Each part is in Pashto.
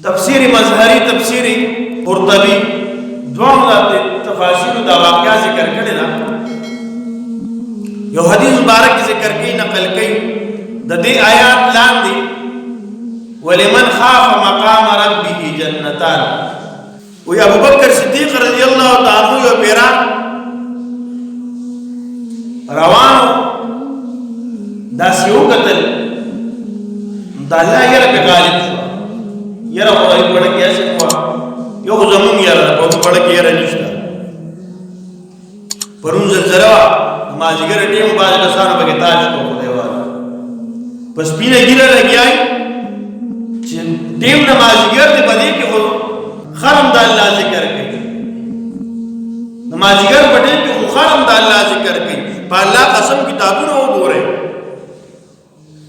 تفسیر مظهری تفسیر قرطبی دوام دا تفاسیر دا واقعہ ذکر کړي دا یو حدیث مبارک ذکر کړي نقل کړي د دې آیات لاندې ولمن خاف مقام ربه جنتان و ابو بکر صدیق رضی الله تعالی عنہ پیرا روانو دا سیو قتل دا الله یې رب غالب شو یره وای پړ کې اسه کو یو زمون یره په پړ کې یره نشته پرون زلزلہ ماجګر ټیم باندې کسانو به تاج کو دیوال پس پینه ګیره لګیای چې ټیم نمازګر دې باندې کې خو خرم د الله ذکر کوي نمازګر پټې کې خو خرم د الله ذکر کوي په الله قسم کتابونه وګوره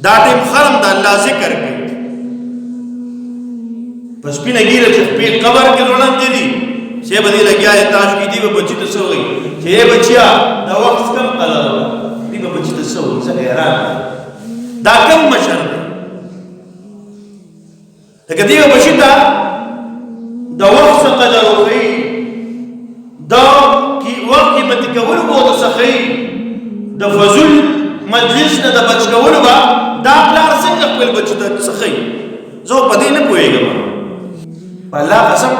دا ټیم خرم د الله ذکر کوي پس پینه ګیره چې په قبر کې روان دي چې باندې لګیای تاج کې دی به بچی ته سوې چې بچیا دا وخت کم قلل دی به بچی ته سوې څه حیران دا کم مشر لکه دیو بشیتا دا وقت سا قدر وخی دا وقت قیمتی کولو با دا سخی دا فضول مجلس نا دا بچ کولو با دا پلار سنگ اقبل بچیتا سخی زو پدی نپوئے گا با اللہ قسم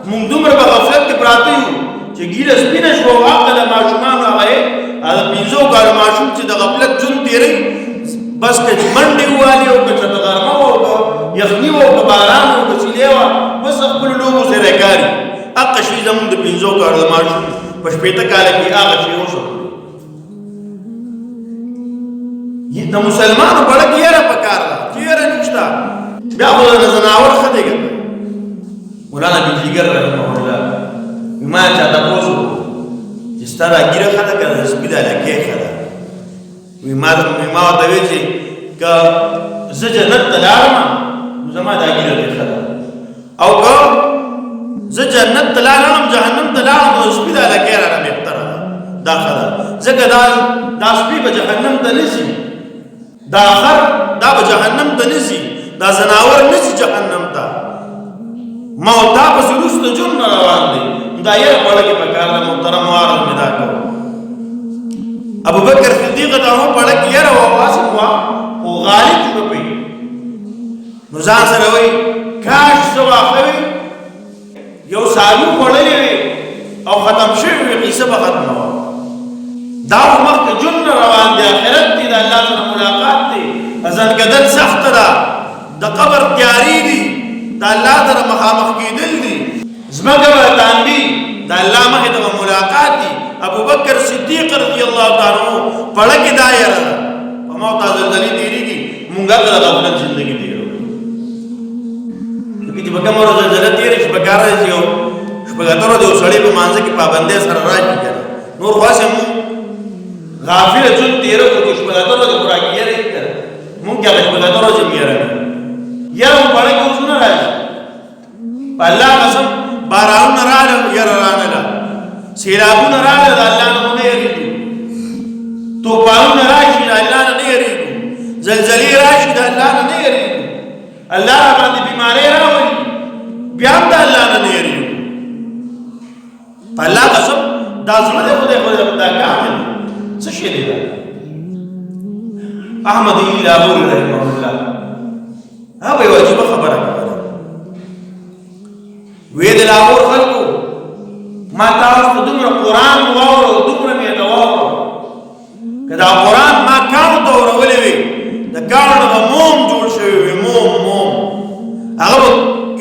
مونگ دومر با غفلت کی پراتی ہو چه گیر اسپینش با واقع دا معشومان آگئے آدھا پینزو کار معشوم چه دا غفلت جن تیرے بس کچ منڈی والی ہو کچ غرمہ ہو یخنی ہو باران ہو کچیلے ہو بس اقبل لوگوں سے رکاری اقا شوی زمون دا پینزو کار دا معشوم پشپیتا کالا کی آغا شوی ہو سکتے یہ دا مسلمان بڑا کیرا پکار دا کیرا نکشتا بیا خود نزناور خدے گا مولانا بجیگر رحمہ اللہ ما چاہتا پوزو جستارا گیرا خدا کرا سپیدا لکی خدا ما دوی چې که زه جنت ته لاړم زما دا ګیره دی ښه ده او که زه جنت ته لاړم جهنم ته لاړم نو سپي دا لکۍ رانه بهتره ده دا ښه ده ځکه دا سپي به جهنم ته نه ځي دا خر دا به جهنم ته نه ځي دا ځناور نه ځي جهنم ته ما دا پسې وروسته جون نه روان دی دا یې پړه کې پکار ده محترم وارم مې دا کوو ابو بکر صدیق دا ہوں پڑھا کیا رہا آواز ہوا وہ غالب چھو پئی نزان سر ہوئی کاش سوا خوی یو سالو پڑھا لیوی او ختم شوی قیسہ با ختم ہوا داو مقت جن روان دیا خیرت دی دا اللہ سر ملاقات دی ازن قدر سخت دا قبر تیاری دی دا اللہ سر مخامخ کی دل دی زمگا بہتان دی دا اللہ مخی دا ملاقات دی ابو بکر صدیق رضی اللہ تعالیٰ پڑھا کی دائر موتا زلزلی دیری کی مونگا کر غفلت زندگی دیرو کیونکہ جب کم اور زلزلت دیری شپکار رہے سیو شپکاتر دیو سڑی پہ مانزے کی پابندے سر راج کی کر نور خواست مون غافل جن دیرو کو شپکاتر دیو قرآن کی رہی کر مون کیا شپکاتر دیو جمعی رہی یا مون پڑھا کی حسن راج پا اللہ قسم باران نرال یا رانلا سیلابون راغ دا اللہ نمو نیریدو توپانون راشی دا اللہ نیریدو زلزلی راشی دا اللہ نیریدو اللہ باندې بیماری راولی بیام دا اللہ نیریدو پا اللہ قسم دا زلده خود دا کامل سشی دی دا احمد ایلابوری رحمہ اللہ ہاں بھئی واجب خبر اکبر وید لاغور خلقو ما تاسو دومره قرآن واورو دومره مې دا واورو که دا قرآن ما کاڼو ته ورولې وي د کاڼو نه به موم جوړ شوی وي موم هغه به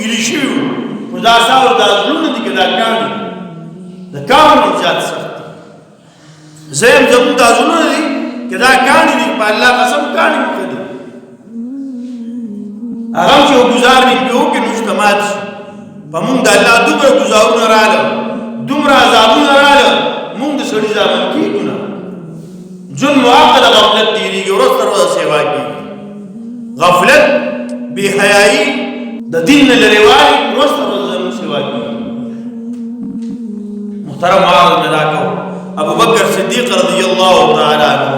ایلي شوي وو نو دا ساو دا زړونه دي که دا کاڼي د کاڼو نه زیات سخت دي زیم زمون دا زړونه دي که دا کاڼي دي په الله قسم کاڼي مې دي هغه چې یو ګزار مې پرې وکړي نو چې مات شي په مونږ د الله دومره ګزارونه راغله دومره عذابون راله مونږ د سړي ځامن کیږو نه جن مواقع د غفلت تیریږي ورځ تر ورځې سیوا کیږي غفلت بې حیایي د دین نه لرې والی ورځ تر ورځې زموږ سیوا کیږي محترم عارض مې دا کوو ابو بکر صدیق رضی اللہ تعالی عنہ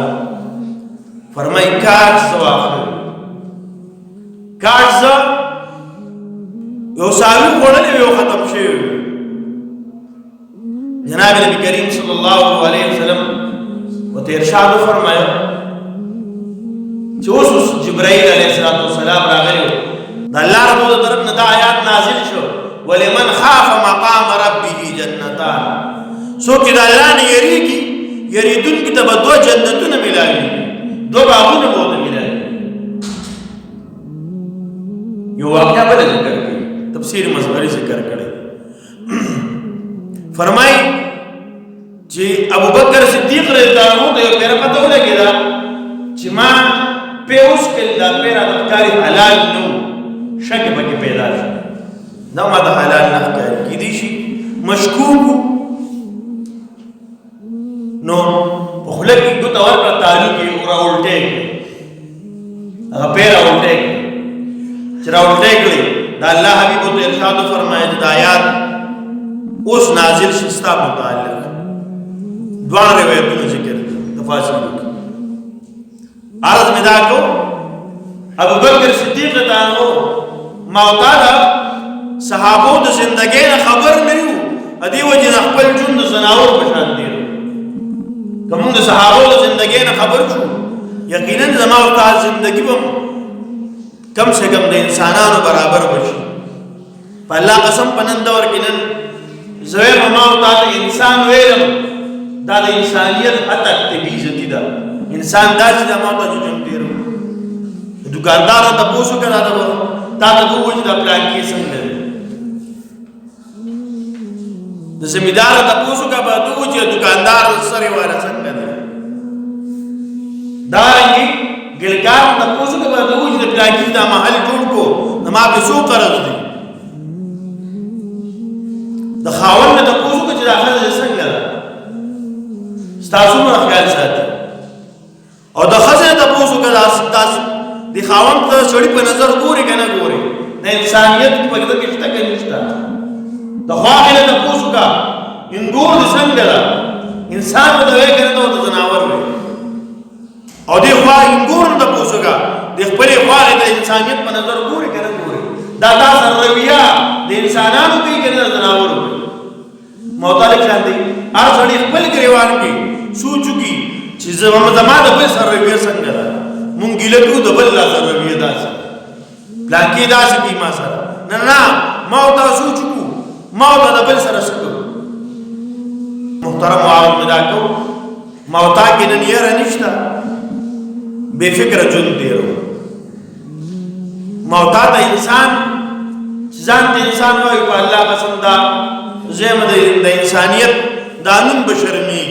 فرمائی کاش زواخر کاش زواخر یو ساوي خوړلی یو ختم شوی. جناب نبی کریم صلی الله علیه وسلم ورته ارشاد وفرمایه چې اوس جبرائیل علیه السلام راغلی و، د الله رب د طرف نه دا آیات نازل شو، ولمن خاف مقام ربه جنتان. څوک چې د الله نه یریږي، یریدونکي ته به دوه جنتونه ملاوي، دوه باغونه به ورته ملاوي. یو واقعه بله ذکر کړي، تفسیر مظهری ذکر کړي. فرمایي چې ابوبکر صدیق رضی الله عنه ته یو پیر پته ولګېده چې ما پې اوس کړي دا پیر د ښکاري حلال نه و، شک پکې پیدا شو، دا ما د حلال نه ښکاري، کیدای شي مشکوک نو په خوله کې ګوته ورکړه، تعلق یې راولټې کړې، هغه پیر راولټې کړې. چې راولټې کړې د الله حبیب ورته ارشاد وفرمایه چې د آیات اوس نازل شي ستا متعلق. دواړه روایتونه ذکر تفاصیل کې عرض مې دا کو ابوبکر صدیق رضی الله عنه موتا صحابو د زندګۍ نه خبر نه یو، ادي وجه خپل ژوند د زناور په شان دی. کوم د صحابو د زندګۍ نه خبر شو، یقینا زما او تاسو زندګي به کم سے کم د انسانانو برابر بشي. په الله قسم پنن دور کې نن زوی ما او تاسو انسان ویلم، دا د انسانیت اتک ته بیزتی ده. انسان داسې د ما ته جوړ دیرو دکاندار ته پوښو کړه دا تا ته وځي دا پلان کې څنګه دی، د زمیدار ته پوښو کړه به ته وځي دکاندار سره واره څنګه دی، دا رنګي ګلګار ته پوښو کړه به ته وځي دا پلان کې دا محل جوړ کو نما به سو قرض دی. د خاوند ته پوښو کړه چې دا خزه څنګه ده، تاسو نو خیال ساتئ. او د خزه ته پوښو کړه تاسو د خاوند ته سړی په نظر ګوري کنه ګوري، د انسانیت په کې کې شته کې نشته. د خواخله ته پوښو کړه انګور د څنګه ده، انسان ته وایي کنه ته زناور وي، او د خوا انګور ته پوښو کړه د خپل خواخله د انسانیت په نظر ګوري کنه ګوري. دا تاسو رویه د انسانانو کې کنه زناور وي. موطالک شان دی هر سړی خپل ګریوان کې سوچو کی چې زموږ د بل سره رویه څنګه ده، مونږ ګیله کوو د بل سره رویه داسې پلان کې داسې کی ما سره نه نه ما او تاسو سوچو کو ما او د بل سره سکو. محترم عالم مدا کو موتا کې نن یې رنښتا بے فکر جون دیرو. موتا ته انسان ځان ته انسان وایي په الله قسم دا زموږ د انسانیت دانون بشرمی